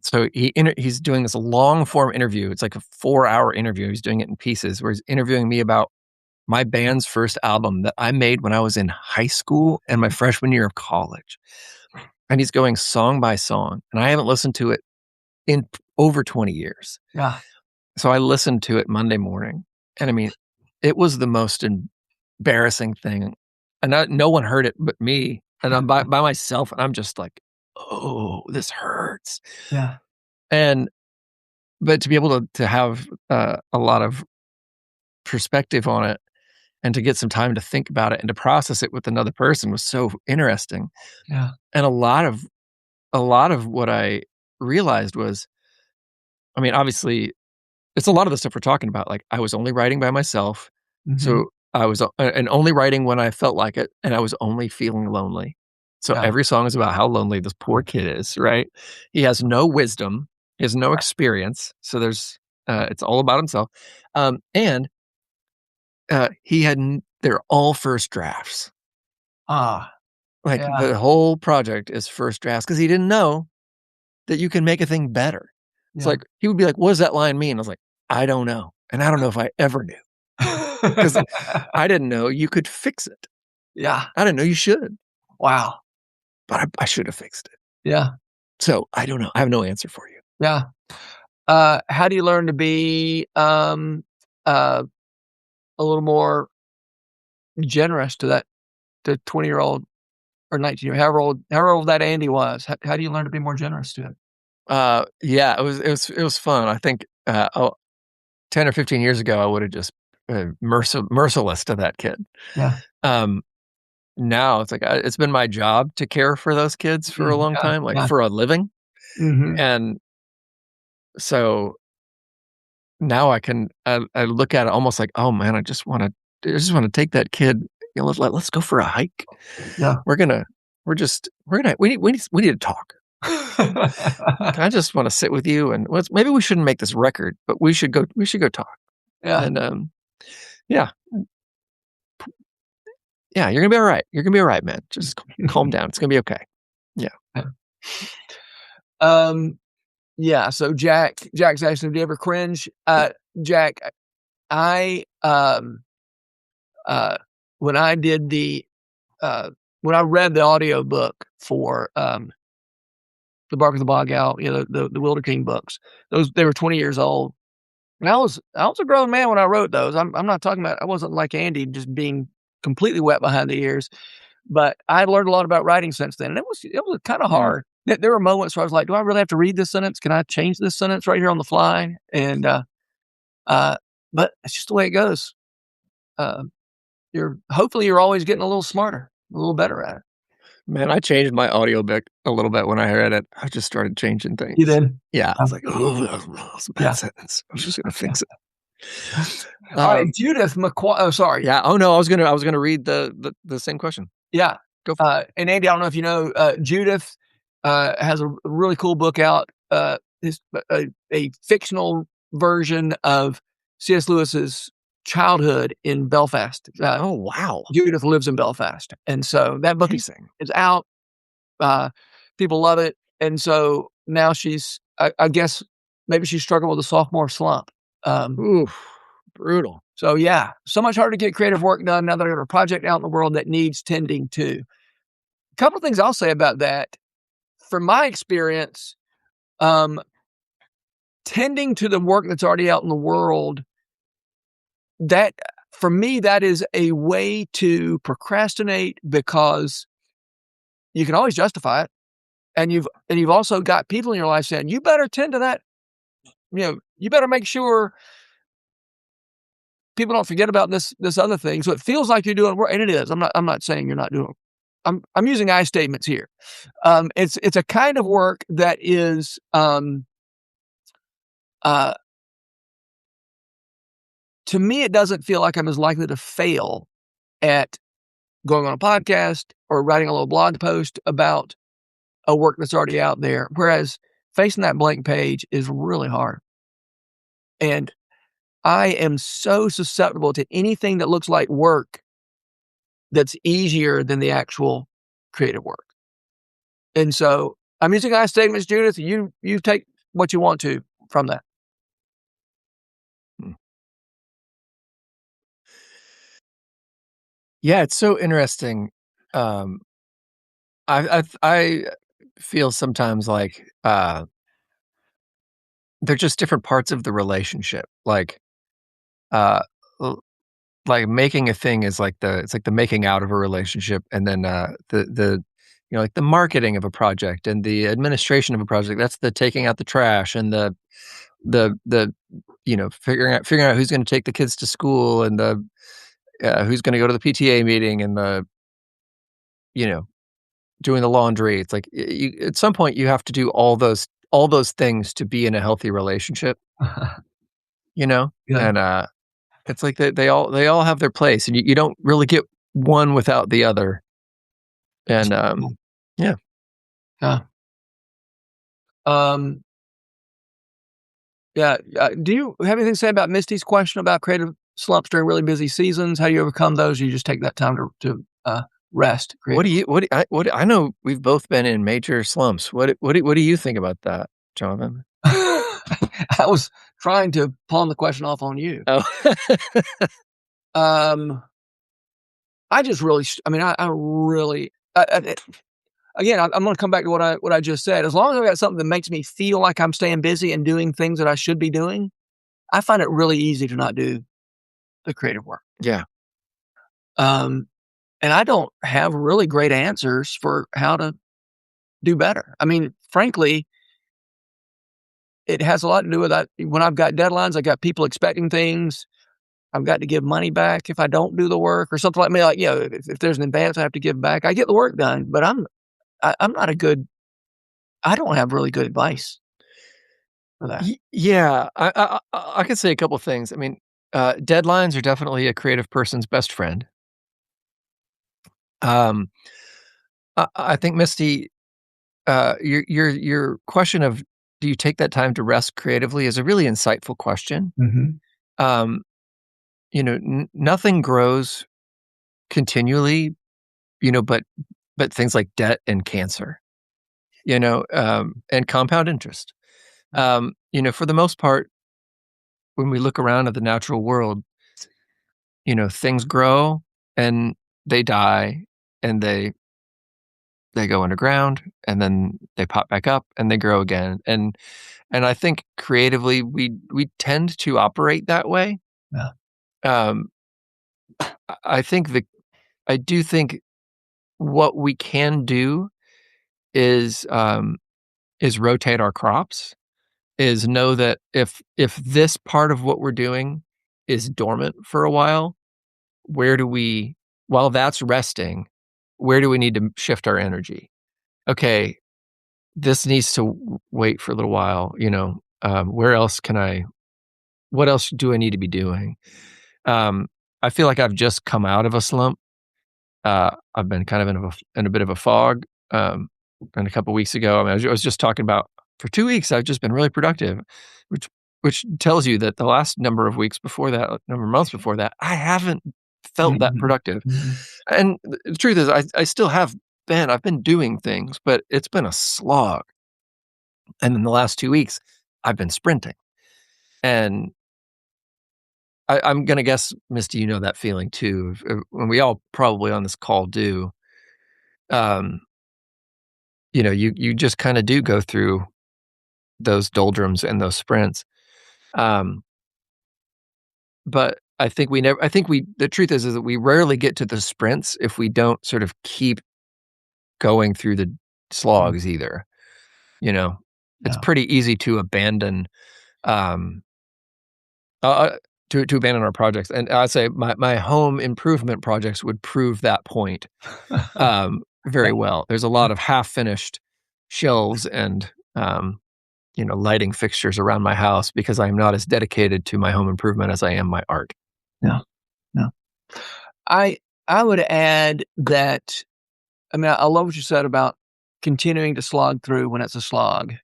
so he's doing this long form interview. It's like a 4-hour interview. He's doing it in pieces where he's interviewing me about my band's first album that I made when I was in high school and my freshman year of college. and he's going song by song, and I haven't listened to it in over 20 years.
Yeah.
So I listened to it Monday morning, and I mean, it was the most embarrassing thing, and no one heard it but me, and I'm by myself, and I'm just like, "Oh, this hurts."
Yeah.
And but to be able to have, a lot of perspective on it and to get some time to think about it and to process it with another person was so interesting.
Yeah.
And a lot of what I realized was, I mean, obviously, it's a lot of the stuff we're talking about. Like, I was only writing by myself,
Mhm.
so I was and only writing when I felt like it, and I was only feeling lonely. So
Yeah.
every song is about how lonely this poor kid is, right? He has no wisdom, he has no
Right.
experience, so it's all about himself. And he had they're all first drafts.
Ah,
Like,
yeah.
the whole project is first drafts because he didn't know that you can make a thing better. It's
Yeah.
like, he would be like, "What does that line mean?" I was like, "I don't know, and I don't know if I ever knew, because I didn't know you could fix it.
Yeah.
I didn't know you should,
Wow.
but I should have fixed it."
Yeah.
So, I don't know. I have no answer for you.
Yeah. How do you learn to be, uh, a little more generous to that to 20-year-old or 19 or however old that Andy was? How do you learn to be more generous to him?
Yeah, it was fun. I think, 10 or 15 years ago, I would've just, merciless to that kid.
Yeah.
Um, Now it's like, it's been my job to care for those kids for a long
Yeah.
time, like,
Yeah.
for a living,
Mhm.
and so now I look at it almost like, "Oh, man, I just wanna take that kid, let's go for a hike.
Yeah.
We're gonna we need to talk. I just wanna sit with you, and maybe we shouldn't make this record, but we should go talk."
Yeah.
And, yeah, yeah, "You're gonna be alright. You're gonna be alright, man. Just calm down. It's gonna be okay." Yeah.
Um, yeah, so Jack's asking, "Do you ever cringe?" Jack, I, uh, when I did uh when I read the audiobook for, The Bark of the Bog Owl, the Wilder King books, they were 20 years old, and I was a grown man when I wrote those. I'm not talking about I wasn't like Andy just being completely wet behind the ears, but I learned a lot about writing since then, and it was kinda
Mm.
hard. There were moments where I was like, "Do I really have to read this sentence? Can I change this sentence right here on the fly?" And, uh, but it's just the way it goes. Um, you're always getting a little smarter, a little better at it.
Man, I changed my audiobook a little bit when I read it. I just started changing
You
things.
did?
Yeah, I was like, "Oh, that's a bad
Yeah.
sentence. I was just gonna fix it."
Alright,
Um,
Judith McQu oh, sorry.
yeah. Oh, no, I was gonna read the same question.
Yeah,
Go for it.
and Andy, I don't know if you know, Judith, has a really cool book out, it's a fictional version of C.S. Lewis's childhood in Belfast.
Oh, wow.
Judith lives in Belfast, and so that book is
Amazing.
is out, uh, people love it, and so now I guess maybe she's struggling with a sophomore slump,
Oof, brutal.
so yeah, so much harder to get creative work done now that I got a project out in the world that needs tending to. Couple of things I'll say about that. From my experience, um, tending to the work that's already out in the world, that for me, that is a way to procrastinate because you can always justify it. And you've also got people in your life saying, you better tend to that, you better make sure people don't forget about this other thing. So it feels like you're doing work, and it is. I'm not saying you're not doing. I'm using I statements here. It's a kind of work that is uh to me, it doesn't feel like I'm as likely to fail at going on a podcast or writing a little blog post about a work that's already out there. Whereas facing that blank page is really hard. And I am so susceptible to anything that looks like work that's easier than the actual creative work. And so I'm using I statements, Judith. You take what you want to from that.
Hmm. Yeah, it's so interesting. Um, I feels sometimes like, they're just different parts of the relationship. Uh, l like, making a thing is like it's like the making out of a relationship, and then, like, the marketing of a project and the administration of a project, that's the taking out the trash and the figuring out who's gonna take the kids to school and who's gonna go to the PTA meeting and you know, doing the laundry. It's like, you at some point, you have to do all those things to be in a healthy relationship, you know?
Yeah.
And, it's like they all have their place, and you don't really get one without the other. And, yeah.
Yeah. Um, yeah, do you have anything to say about Misty's question about creative slumps during really busy seasons? How do you overcome those? Or you just take that time to rest
What do
creatively?
you what do I know we've both been in major slumps. What do you think about that, Jonathan?
I was trying to pawn the question off on you.
Oh.
Um, I just really, I mean, I really, again, I'm going to come back to what I just said. As long as I got something that makes me feel like I'm staying busy and doing things that I should be doing, I find it really easy to not do the creative work.
Yeah.
Um, and I don't have really great answers for how to do better. I mean, frankly, it has a lot to do with that. When I've got deadlines, I got people expecting things. I've got to give money back if I don't do the work or something like me. Like, if there's an advance I have to give back, I get the work done. But I'm not a good. I don't have really good advice for that.
Yeah, I could say a couple things. I mean, deadlines are definitely a creative person's best friend. Um, I think, Misty, your question of, do you take that time to rest creatively, is a really insightful question.
Mhm.
Um, nothing grows continually, but things like debt and cancer, and compound interest. For the most part, when we look around at the natural world, things grow and they die and they go underground and then they pop back up and they grow again. And I think creatively we tend to operate that way.
Yeah.
Um, I think I do think what we can do is rotate our crops, is know that if this part of what we're doing is dormant for a while, where do we while that's resting, where do we need to shift our energy? Okay, this needs to wait for a little while, where else can I what else do I need to be doing? Um, I feel like I've just come out of a slump. I've been kind of in a bit of a fog. And a couple weeks ago, I mean, I was just talking about, for 2 weeks, I've just been really productive, which tells you that the last number of weeks before that, number of months before that, I haven't felt that
Mhm.
productive.
Mhm.
And the truth is, I still I've been doing things, but it's been a slog. And in the last 2 weeks, I've been sprinting. And I'm gonna guess, Misty, you know that feeling too, and we all probably on this call do. Um, you just kinda do go through those doldrums and those sprints. Um, but I think we the truth is that we rarely get to the sprints if we don't sort of keep going through the
Mm.
slogs either, you know? It's
Yeah.
pretty easy to abandon, um, uh, to abandon our projects, and I'd say my home improvement projects would prove that point,
Yeah.
very well. There's a lot of half-finished shelves and, lighting fixtures around my house because I'm not as dedicated to my home improvement as I am my art.
Yeah. Yeah. I I would add that, I mean, I love what you said about continuing to slog through when it's a slog.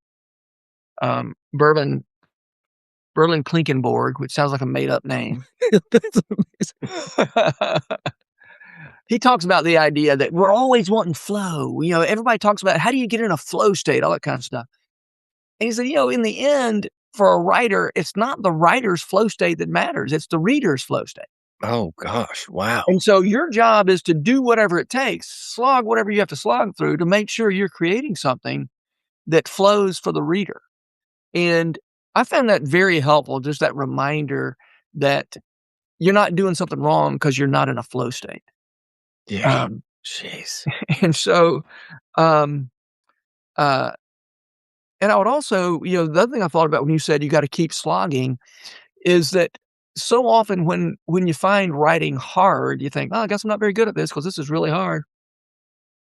Um, Bourbon Berlin Klinkenborg, which sounds like a made up name.
That's amazing.
He talks about the idea that we're always wanting flow. Everybody talks about how do you get in a flow state, all that kind of stuff. And he said, in the end, for a writer, it's not the writer's flow state that matters. It's the reader's flow state.
Oh gosh, wow.
And so your job is to do whatever it takes, slog whatever you have to slog through to make sure you're creating something that flows for the reader. And I found that very helpful, just that reminder that you're not doing something wrong because you're not in a flow state.
Yeah.
Um,
Jeez.
and so, um, uh, and I would also, the other thing I thought about when you said you got to keep slogging is that so often when you find writing hard, you think, oh, I guess I'm not very good at this because this is really hard.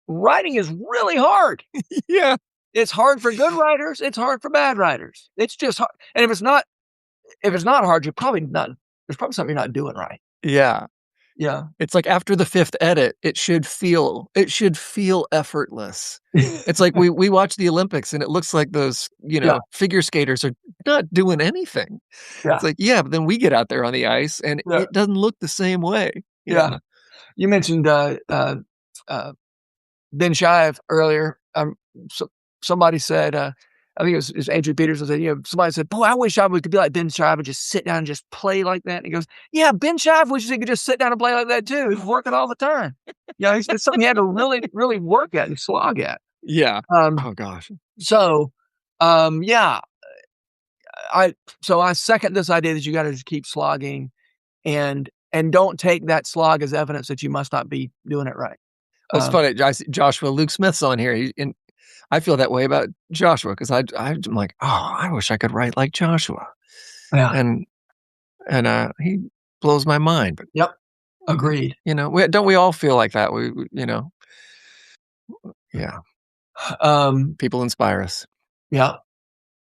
Writing is really hard.
Yeah.
It's hard for good writers. It's hard for bad writers. It's just hard. And if it's not hard, there's probably something you're not doing right.
Yeah.
Yeah.
It's like after the 5th edit, it should feel effortless. It's like we watch the Olympics and it looks like those,
Yeah.
figure skaters are not doing anything. It's
Yeah.
like, yeah, but then we get out there on the ice and
Yeah.
it doesn't look the same way. Yeah.
Yeah. You mentioned uh, Ben Shive earlier. So, somebody said, I think it was Andrew Peterson said, somebody said, boy, I wish I could be like Ben Shive and just sit down and just play like that. And he goes, yeah, Ben Shive wishes he could just sit down and play like that too. He's working all the time. It's something he had to really, really work at and slog at.
Yeah.
Um,
Oh gosh.
so, yeah, I so I second this idea that you got to just keep slogging and don't take that slog as evidence that you must not be doing it right.
Well, it's
Um,
funny. I see Joshua Luke Smith's on here. And I feel that way about Joshua because I'm like, oh, I wish I could write like Joshua.
yeah.
And he blows my mind. But
Yep. Agreed.
don't we all feel like that? Yeah.
Um,
People inspire us.
yeah.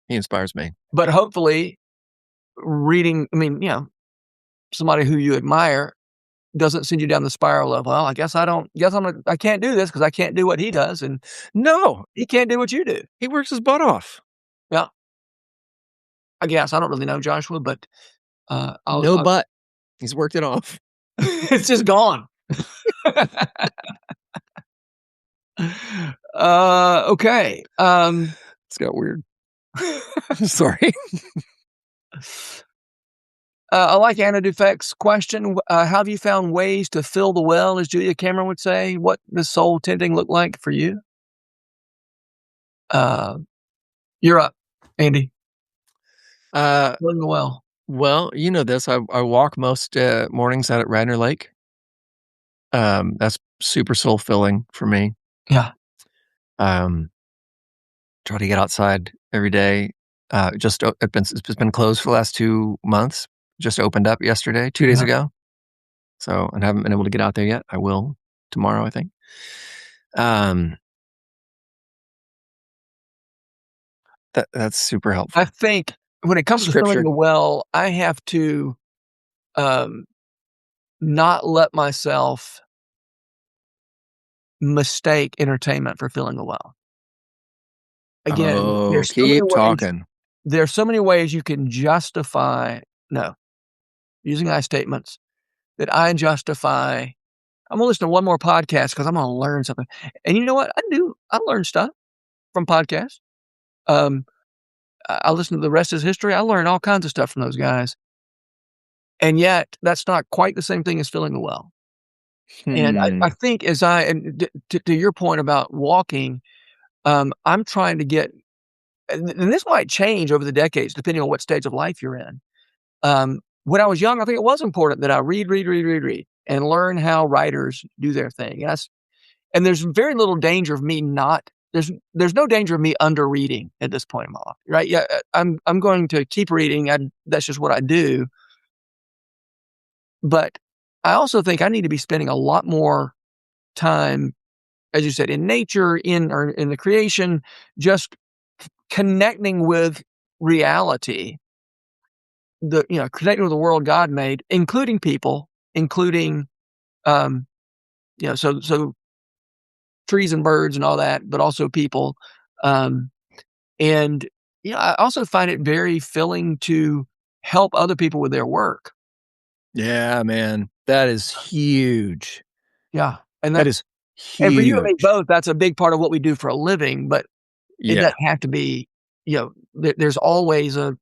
He inspires me.
But hopefully reading, somebody who you admire doesn't send you down the spiral of, well, I guess I can't do this because I can't do what he does, and
No,
he can't do what you do.
he works his butt off.
Yeah. I guess. I don't really know Joshua, but,
No butt. He's worked it off.
it's just gone. Okay.
It's got weird. Sorry.
I like Anna Dufek's question. How have you found ways to fill the well, as Julia Cameron would say? What does soul tending look like for you? Uh, you're up, Andy.
Uh,
Filling the well.
well, you know this. I walk most mornings out at Radnor Lake. That's super soul filling for me.
Yeah.
Um, try to get outside every day. It's been closed for the last 2 months. Just opened up yesterday, 2 days
Yeah.
ago. So I haven't been able to get out there yet. I will tomorrow, I think. That's super helpful.
I think when it comes to filling
Scripture.
the well, I have to um, not let myself mistake entertainment for filling the well. Again,
Oh, keep talking.
there's so many ways you can justify no, using I statements that I justify. I'm gonna listen to one more podcast because I'm gonna learn something. And you know what? I learn stuff from podcasts. Um, I listen to The Rest Is History. I learn all kinds of stuff from those guys. And yet that's not quite the same thing as filling the well. And I
Hmm.
think to your point about walking, I'm trying to get, and this might change over the decades depending on what stage of life you're in. When I was young, I think it was important that I read, and learn how writers do their thing. And there's very little danger of me not. There's no danger of me under reading at this point in my life, right? Yeah, I'm going to keep reading. That's just what I do. But I also think I need to be spending a lot more time, as you said, in nature, or in the creation, just connecting with reality, connecting with the world God made, including people, including, um, so trees and birds and all that, but also people. Um, and I also find it very filling to help other people with their work.
Yeah, man. That is huge.
Yeah, and
That is
for you and me
huge.
both, that's a big part of what we do for a living. But it
Yeah.
doesn't have to be. There's always a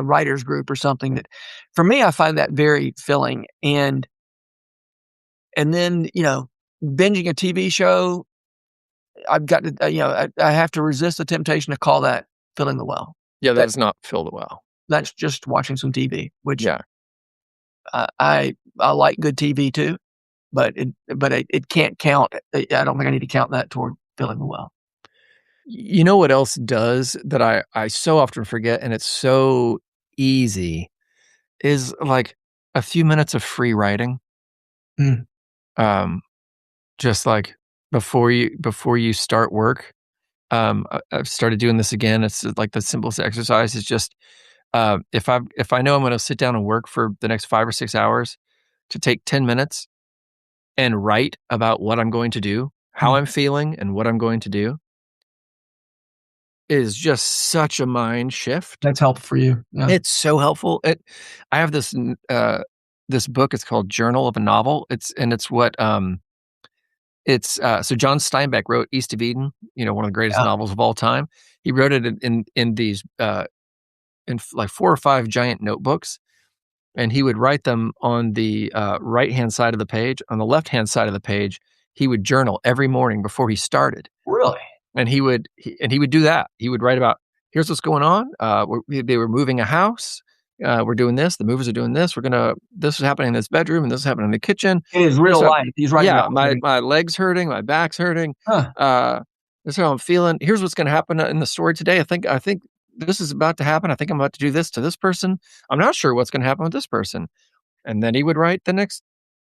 writers group or something that, for me, I find that very filling. And and then, binging a TV show, I've got to, I have to resist the temptation to call that filling the well.
Yeah, that
That
does not fill the well.
that's just watching some TV, which
Yeah.
I like good TV too, but it can't count. I don't think I need to count that toward filling the well.
You know what else does that I so often forget, and it's so easy, is, like, a few minutes of free writing.
Mm,
Um, just, like, before you start work. I've started doing this again. It's, like, the simplest exercise is just, if I know I'm gonna sit down and work for the next 5 or 6 hours, to take 10 minutes and write about what I'm going to do, how
mm.
I'm feeling, and what I'm going to do is just such a mind shift.
That's helpful for you. Yeah.
It's so helpful. I have this book, it's called Journal of a Novel. It's what, so John Steinbeck wrote East of Eden, one of the greatest
Yeah.
novels of all time. He wrote it in these, like 4 or 5 giant notebooks, and he would write them on the, right-hand side of the page. On the left-hand side of the page, he would journal every morning before he started.
Really?
And he would do that. He would write about, "Here's what's going on. They were moving a house. We're doing this. The movers are doing this. This is happening in this bedroom, and this is happening in the kitchen.
It is
Here's
real
how
life. He's writing
Yeah,
about
my
living.
my leg's hurting, my back's hurting.
Huh.
Uh, this is how I'm feeling. Here's what's gonna happen in the story today. I think this is about to happen. I think I'm about to do this to this person. I'm not sure what's gonna happen with this person." And then he would write the next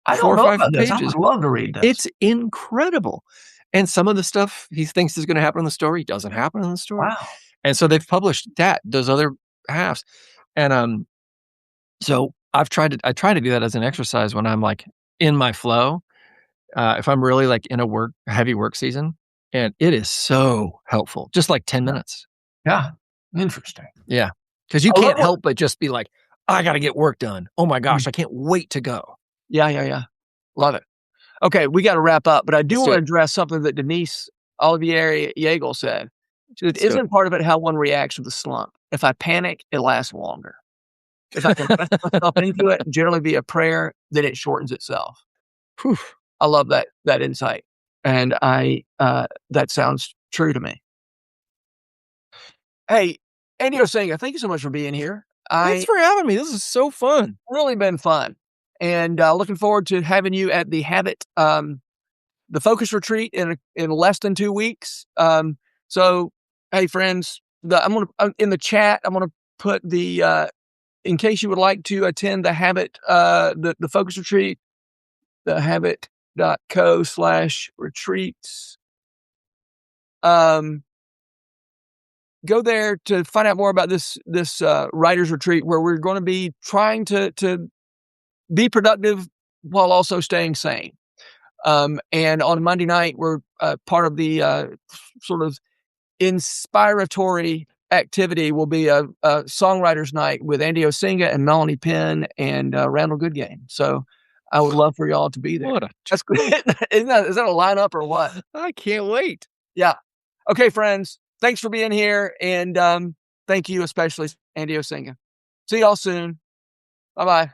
I
4
don't
or
know
5
about this. I
pages.
would love to read this.
It's incredible. And some of the stuff he thinks is gonna happen in the story doesn't happen in the story.
Wow.
And so they've published those other halves. And, so I try to do that as an exercise when I'm, like, in my flow, if I'm really, like, in a heavy work season, and it is so helpful, just, like, 10
Yeah.
minutes.
Yeah. Interesting.
Yeah, because you
I love
can't
what
help but just be like, "I gotta get work done. Oh my
mm.
gosh, I can't wait to go."
Yeah, yeah, yeah. Love it. Okay, we gotta wrap up, but I do
Let's do
wanna
it.
address something that Denise Olivieri Yeagle said. She said,
Let's do it.
"Isn't part of it how one reacts to the slump? If I panic, it lasts longer. If I can press myself into it and generally be a prayer, then it shortens itself."
Whew.
I love that insight, and that sounds true to me. Hey, Andy Osenga, thank you so much for being here.
Thanks
I
for having me. This is so fun.
really been fun, and, looking forward to having you at the Habit, the Focus Retreat in less than 2 weeks. So, hey, friends, I'm gonna in the chat, I'm gonna put in case you would like to attend the Habit, the Focus Retreat, thehabit.co/retreats. Um, Go there to find out more about this writers retreat where we're going to be trying to be productive while also staying sane. And on Monday night, we're part of the sort of inspiratory activity will be a songwriters night with Andy Osenga and Melanie Penn and Randall Goodgame. So I would love for y'all to be there.
What a
That's good. Is that a lineup or what?
I can't wait.
Yeah. Okay, friends. Thanks for being here. And thank you, especially Andy Osenga. See y'all soon. Bye bye.